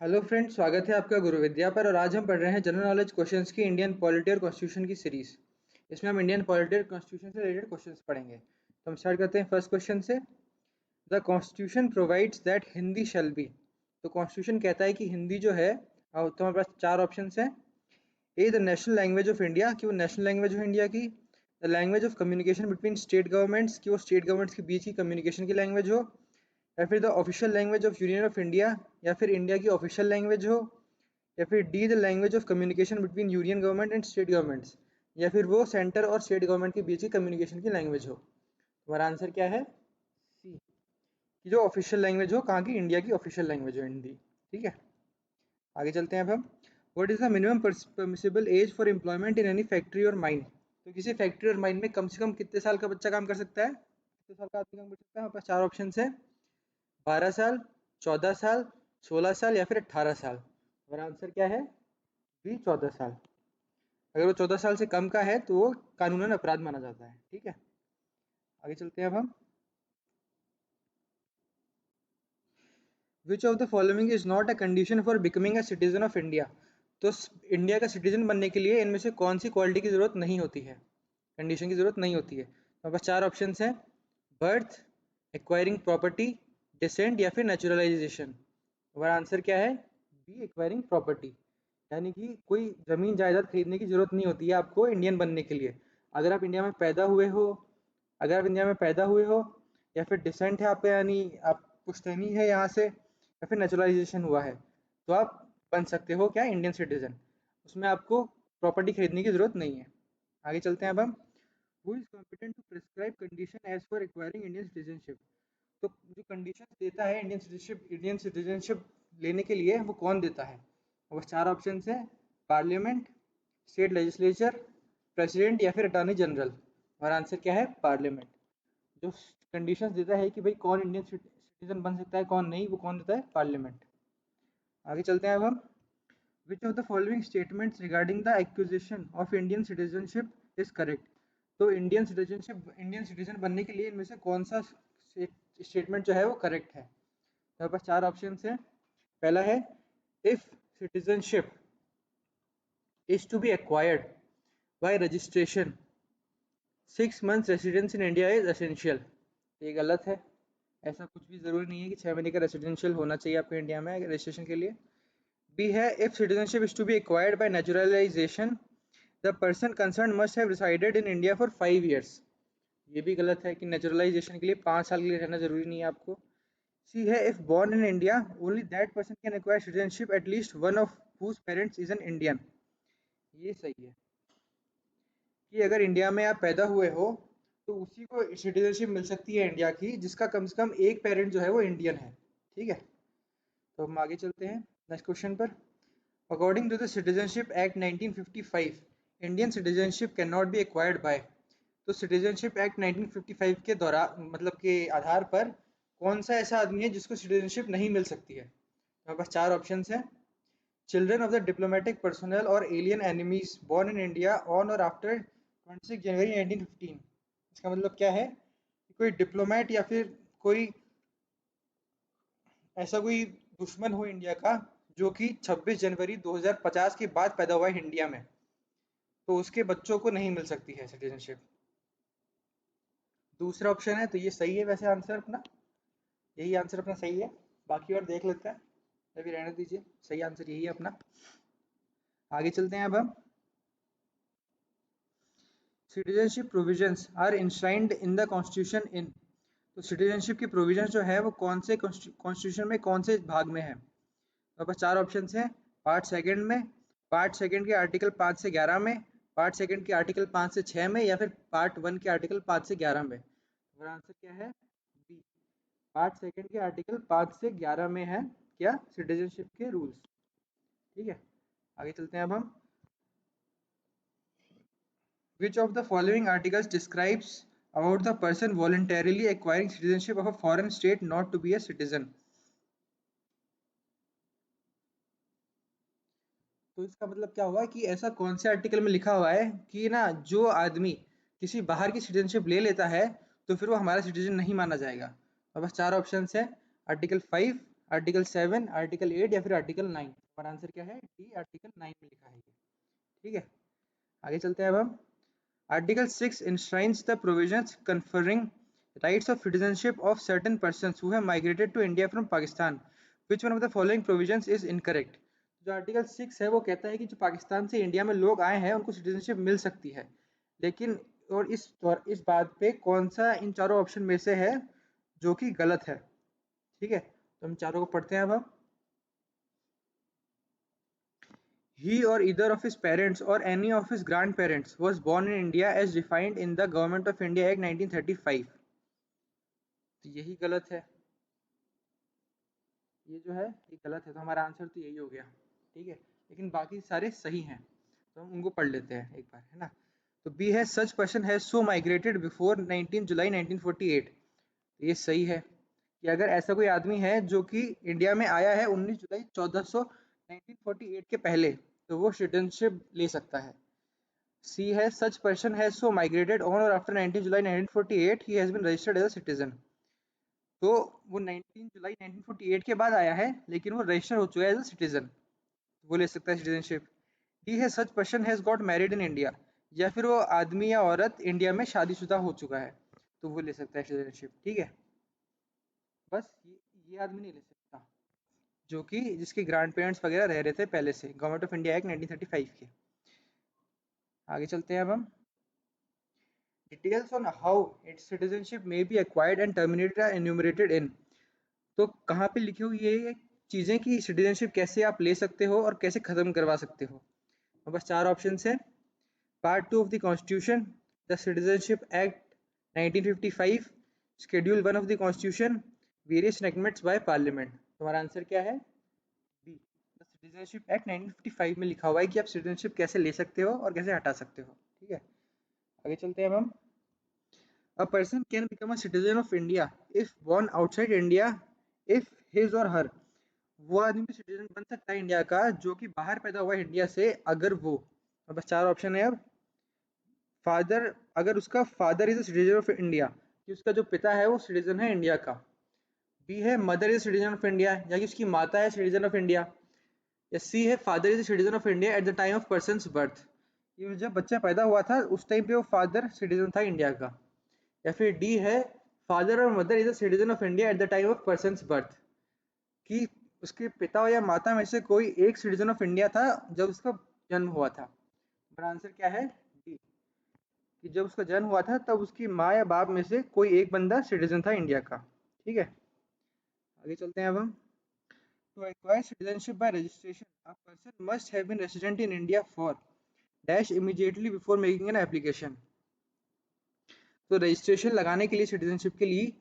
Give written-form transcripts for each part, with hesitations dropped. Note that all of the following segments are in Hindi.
हेलो फ्रेंड्स, स्वागत है आपका गुरु विद्या पर। और आज हम पढ़ रहे हैं जनरल नॉलेज क्वेश्चंस की इंडियन पॉलिटी और कॉन्स्टिट्यूशन की सीरीज। इसमें हम इंडियन पॉलिटी और कॉन्स्टिट्यूशन से रिलेटेड क्वेश्चंस पढ़ेंगे। तो हम स्टार्ट करते हैं फर्स्ट क्वेश्चन से। The constitution provides that Hindi shall be. तो कॉन्स्टिट्यूशन कहता है कि हिंदी जो है, और तो हमारे पास चार ऑप्शन हैं। A the national language of India, कि वो नेशनल लैंग्वेज हो इंडिया की। The language of communication between state governments, कि वो स्टेट गवर्नमेंट्स के बीच की कम्युनिकेशन की लैंग्वेज हो। या फिर the official language of union of India, या फिर इंडिया की ऑफिशियल लैंग्वेज हो। या फिर D the language of communication between union government and state governments, या फिर वो सेंटर और स्टेट गवर्नमेंट के बीच की कम्युनिकेशन की लैंग्वेज हो। तुम्हारा आंसर क्या है? सी, कि जो ऑफिशियल लैंग्वेज हो, कहाँ की? इंडिया की ऑफिशियल लैंग्वेज हो हिंदी। ठीक है, आगे चलते हैं अब हम। What is the minimum permissible age for employment in any factory और माइन। तो किसी फैक्ट्री और माइन में कम से कम कितने साल का बच्चा काम कर सकता है, कितने साल का आदमी काम कर सकता है? हमारे पास चार ऑप्शन है। 12 साल, 14 साल, 16 साल, या फिर 18 साल। हमारा आंसर क्या है? बी, 14 साल। अगर वो 14 साल से कम का है तो वो कानूनन अपराध माना जाता है। ठीक है, आगे चलते हैं अब हम। Which of the following is not a condition for becoming a citizen of India. तो इंडिया का सिटीजन बनने के लिए इनमें से कौन सी क्वालिटी की जरूरत नहीं होती है, कंडीशन की जरूरत नहीं होती है? तो हमारे पास चार ऑप्शन हैं। बर्थ, एक्वायरिंग प्रॉपर्टी, डिसेंट, या फिर नेचुरलाइजेशन। हमारा आंसर क्या है? B, acquiring property. यानी कि कोई ज़मीन जायदाद खरीदने की ज़रूरत नहीं होती है आपको इंडियन बनने के लिए। अगर आप इंडिया में पैदा हुए हो, अगर आप इंडिया में पैदा हुए हो, या फिर डिसेंट है आपका, यानी आप पुश्तैनी है यहाँ से, या फिर नेचुरलाइजेशन हुआ है, तो आप बन सकते हो क्या, इंडियन सिटीजन। उसमें आपको प्रॉपर्टी खरीदने की ज़रूरत नहीं है। आगे चलते हैं अब हम। Who is competent to prescribe condition as for acquiring Indian citizenship. तो जो कंडीशन देता है इंडियन सिटीजनशिप लेने के लिए, वो कौन देता है? और बस चार ऑप्शन है। पार्लियामेंट, स्टेट लेजिस्लेचर, प्रेसिडेंट, या फिर अटॉर्नी जनरल। हमारा आंसर क्या है? पार्लियामेंट। जो कंडीशंस देता है कि भाई कौन इंडियन सिटीजन बन सकता है, कौन नहीं, वो कौन देता है? पार्लियामेंट। आगे चलते हैं अब हम। Which of the following statements regarding the acquisition of Indian citizenship is correct. तो इंडियन सिटीजन बनने के लिए इनमें से कौन सा स्टेटमेंट जो है वो करेक्ट है? मेरे पास चार ऑप्शन हैं। पहला है, if citizenship is to be acquired by registration 6 months residence in India is essential. ये गलत है। ऐसा कुछ भी ज़रूरी नहीं है कि 6 महीने का रेसिडेंशियल होना चाहिए आपको इंडिया में रजिस्ट्रेशन के लिए। बी है, if citizenship is to be acquired by naturalisation the person concern must have resided in India for 5 years। ये भी गलत है कि नेचुरलाइजेशन के लिए 5 साल के लिए रहना जरूरी नहीं है आपको। सी है, if born in India only that person can acquire citizenship at least one of whose parents is an Indian. ये सही है कि अगर इंडिया में आप पैदा हुए हो तो उसी को सिटीजनशिप मिल सकती है इंडिया की जिसका कम से कम एक पेरेंट जो है वो इंडियन है। ठीक है, तो हम आगे चलते हैं नेक्स्ट क्वेश्चन पर। According to the citizenship act 1955, Indian citizenship can not be acquired by. तो सिटीजनशिप एक्ट 1955 के दौरान, मतलब के आधार पर, कौन सा ऐसा आदमी है जिसको सिटीजनशिप नहीं मिल सकती है? हमारे पास चार ऑप्शन हैं। Children of the diplomatic personal और alien enemies born in India on और आफ्टर 26 जनवरी 1915। इसका मतलब क्या है कि कोई डिप्लोमेट या फिर कोई ऐसा कोई दुश्मन हो इंडिया का जो कि 26 जनवरी 2050 के बाद पैदा हुआ है इंडिया में, तो उसके बच्चों को नहीं मिल सकती है सिटीजनशिप। दूसरा ऑप्शन है, तो ये सही है वैसे आंसर अपना, यही आंसर अपना सही है। बाकी और देख लेते हैं, अभी रहने दीजिए, सही आंसर यही है अपना। आगे चलते हैं अब हम। Citizenship provisions are enshrined in the constitution in. तो सिटीजनशिप की प्रोविजंस जो है वो कौन से कॉन्स्टिट्यूशन में कौन से भाग में है? तो बस चार ऑप्शन हैं। पार्ट सेकंड में, पार्ट सेकंड के आर्टिकल 5 से 11 में, पार्ट सेकंड के आर्टिकल 5 से 6 में, या फिर पार्ट वन के आर्टिकल 5 से 11 में। हमारा आंसर क्या है? बी, पार्ट सेकंड के आर्टिकल 5 से 11 में है क्या, सिटीजनशिप के रूल्स। ठीक है, आगे चलते हैं अब हम। Which of the following articles describes about the person voluntarily acquiring citizenship of a foreign state not to be a citizen? तो इसका मतलब क्या हुआ कि ऐसा कौन से आर्टिकल में लिखा हुआ है कि ना, जो आदमी किसी बाहर की सिटीजनशिप ले लेता है तो फिर वो हमारा सिटीजन नहीं माना जाएगा। और बस चार ऑप्शन है। आर्टिकल 5, आर्टिकल 7, आर्टिकल 8 या फिर आर्टिकल 9? हमारा आंसर क्या है? डी, आर्टिकल 9 में लिखा है ये। ठीक है, आगे चलते हैं अब हम। Article 6 enshrines the provisions conferring rights of citizenship of certain persons who have migrated to India from Pakistan. Which one of the following provisions is incorrect? जो आर्टिकल 6 है वो कहता है कि जो पाकिस्तान से इंडिया में लोग आए हैं उनको सिटीजनशिप मिल सकती है, लेकिन और इस बात पे कौन सा इन चारों ऑप्शन में से है जो कि गलत है? ठीक है, तो हम चारों को पढ़ते हैं अब हम। He or either of his parents or any of his grandparents was born in India as defined in the Government of India Act 1935. तो यही गलत है, ये जो है ये गलत है, तो हमारा आंसर तो यही हो गया। ठीक है, लेकिन बाकी सारे सही हैं, तो हम उनको पढ़ लेते हैं एक बार, है ना। तो बी है such person has so migrated before 19 July 1948। तो ये सही है कि अगर ऐसा कोई आदमी है जो कि इंडिया में आया है 19 जुलाई 1948 के पहले, तो वो सिटीजनशिप ले सकता है। सी है such person has so migrated on और after 19 July 1948 he has been registered as a citizen. तो वो 19 जुलाई 1948 के बाद आया है, लेकिन वो रजिस्टर हो चुका है एज अ सिटीजन, वो ले सकता है सिटीजनशिप। डी है such person has got married in India, या फिर वो आदमी या औरत इंडिया में शादीशुदा हो चुका है, तो वो ले सकता है सिटीजनशिप। ठीक है, बस ये आदमी नहीं ले सकता जो कि जिसके ग्रैंड पेरेंट्स वगैरह रह रहे थे पहले से, गवर्नमेंट ऑफ इंडिया एक्ट 1935 के। आगे चलते हैं अब हम। Details on how its citizenship may be acquired and terminated are enumerated in. तो कहाँ पे लिखी हुई है ये चीज़ें कि सिटीजनशिप कैसे आप ले सकते हो और कैसे ख़त्म करवा सकते हो? और बस चार ऑप्शन है। Part 2 of the constitution, the citizenship act 1955, schedule 1 of the constitution, various enactments by parliament. तुम्हारा आंसर क्या है? बी, द सिटीजनशिप एक्ट 1955 में लिखा हुआ है कि आप सिटीजनशिप कैसे ले सकते हो और कैसे हटा सकते हो। ठीक है, आगे चलते हैं अब हम। A person can become a citizen of India if born outside India if his or her, वो आदमी भी सिटीजन बन सकता है इंडिया का जो कि बाहर पैदा हुआ है इंडिया से, अगर वो, अब बस चार ऑप्शन है अब। फादर, अगर उसका father is a citizen of India, कि उसका जो पिता है वो सिटीजन है इंडिया का। बी है mother is citizen of India, या कि उसकी माता है सिटीजन ऑफ इंडिया। या सी है father is citizen of India at the time of person birth, ये जब बच्चा पैदा हुआ था उस टाइम पे वो फादर सिटीजन था इंडिया का। या फिर डी है फादर और mother is a citizen of India at the time of person birth, कि उसके पिता या माता में से कोई एक सिटीजन ऑफ इंडिया था जब उसका जन्म हुआ था। मेरा आंसर क्या है? डी, कि जब उसका जन्म हुआ था तब उसकी माँ या बाप में से कोई एक बंदा सिटीजन था इंडिया का। ठीक है, आगे चलते हैं अब हम। To acquire citizenship by registration a person must have been resident in India for dash immediately before making an application. तो रजिस्ट्रेशन लगाने के लिए सिटीजनशिप के लिए,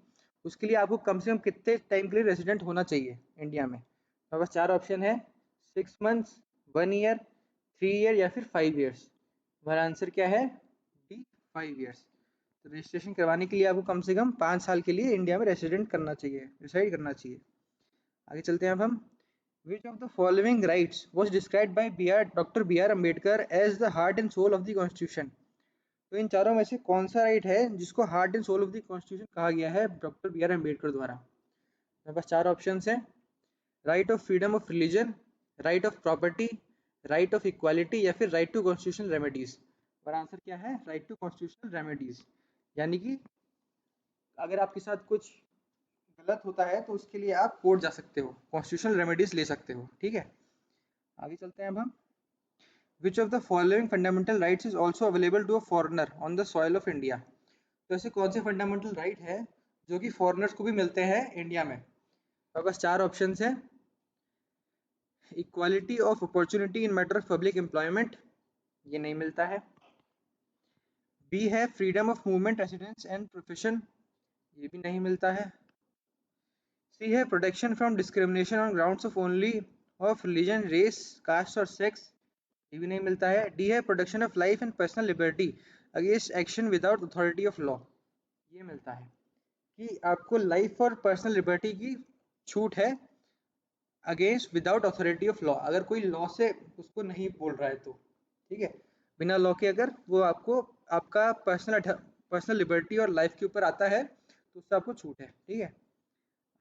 उसके लिए आपको कम से कम कितने टाइम के लिए रेजिडेंट होना चाहिए इंडिया में? तो बस चार ऑप्शन है, 6 मंथ्स, 1 ईयर, 3 ईयर या फिर 5 ईयर्स। हमारा आंसर क्या है? D, 5 years. तो रजिस्ट्रेशन करवाने के लिए आपको कम से कम 5 साल के लिए इंडिया में रेसिडेंट करना चाहिए, रिसाइड करना चाहिए। आगे चलते हैं अब हम। Which of the following rights was described by doctor B R Ambedkar as the heart and soul of the constitution? तो इन चारों में से कौन सा राइट है जिसको heart and soul of the constitution कहा गया है डॉक्टर बी आर अम्बेडकर द्वारा? मेरे पास चार ऑप्शन हैं। Right of freedom of religion, right of property, right of equality या फिर राइट टू कॉन्स्टिट्यूशनल रेमेडीज। और आंसर क्या है? राइट टू कॉन्स्टिट्यूशनल रेमेडीज, यानी कि अगर आपके साथ कुछ गलत होता है तो उसके लिए आप कोर्ट जा सकते हो, कॉन्स्टिट्यूशनल रेमेडीज ले सकते हो। ठीक है, आगे चलते हैं अब हम। Which of the following fundamental rights is also available to a foreigner on the soil of India? तो ऐसे कौन से फंडामेंटल राइट है जो कि फॉरेनर्स को भी मिलते हैं इंडिया में? तो बस चार ऑप्शन है। Equality of opportunity in matter of public employment, ये नहीं मिलता है। बी है freedom of movement, residence and profession, ये भी नहीं मिलता है। सी है protection from discrimination on grounds of only of religion, race, caste और सेक्स, ये भी नहीं मिलता है। डी है protection of life and personal liberty against action without authority of law, ये मिलता है कि आपको लाइफ और पर्सनल लिबर्टी की छूट है against without authority of law, अगर कोई लॉ से उसको नहीं बोल रहा है तो। ठीक है, बिना लॉ के अगर वो आपको आपका पर्सनल लिबर्टी और लाइफ के ऊपर आता है तो उससे आपको छूट है। ठीक है,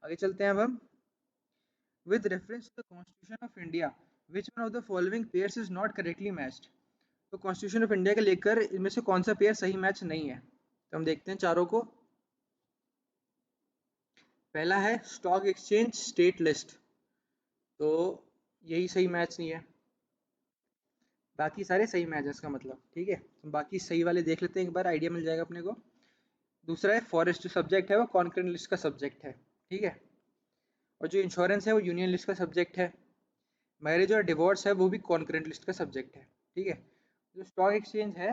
आगे चलते हैं अब हम। with reference to the Constitution of India, which one of the following pairs is not correctly matched? तो कॉन्स्टिट्यूशन ऑफ इंडिया के लेकर इनमें से कौन सा पेयर सही मैच नहीं है? तो हम देखते हैं चारों को। पहला है स्टॉक एक्सचेंज स्टेट लिस्ट, तो यही सही मैच नहीं है। बाकी सारे सही मैच है इसका मतलब, ठीक है। तो बाकी सही वाले देख लेते हैं एक बार, आइडिया मिल जाएगा अपने को। दूसरा है फॉरेस्ट, जो सब्जेक्ट है वो कॉन्करेंट लिस्ट का सब्जेक्ट है, ठीक है। और जो इंश्योरेंस है वो यूनियन लिस्ट का सब्जेक्ट है। मैरिज और डिवोर्स है वो भी कॉन्करेंट लिस्ट का सब्जेक्ट है, ठीक है। जो स्टॉक एक्सचेंज है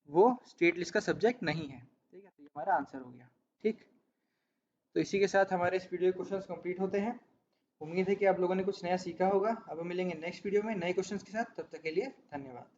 वो स्टेट लिस्ट का सब्जेक्ट नहीं है, ठीक है। तो ये हमारा आंसर हो गया, ठीक। तो इसी के साथ हमारे इस वीडियो के क्वेश्चंस कंप्लीट होते हैं। उम्मीद है कि आप लोगों ने कुछ नया सीखा होगा। अब हम मिलेंगे नेक्स्ट वीडियो में नए क्वेश्चंस के साथ, तब तक के लिए धन्यवाद।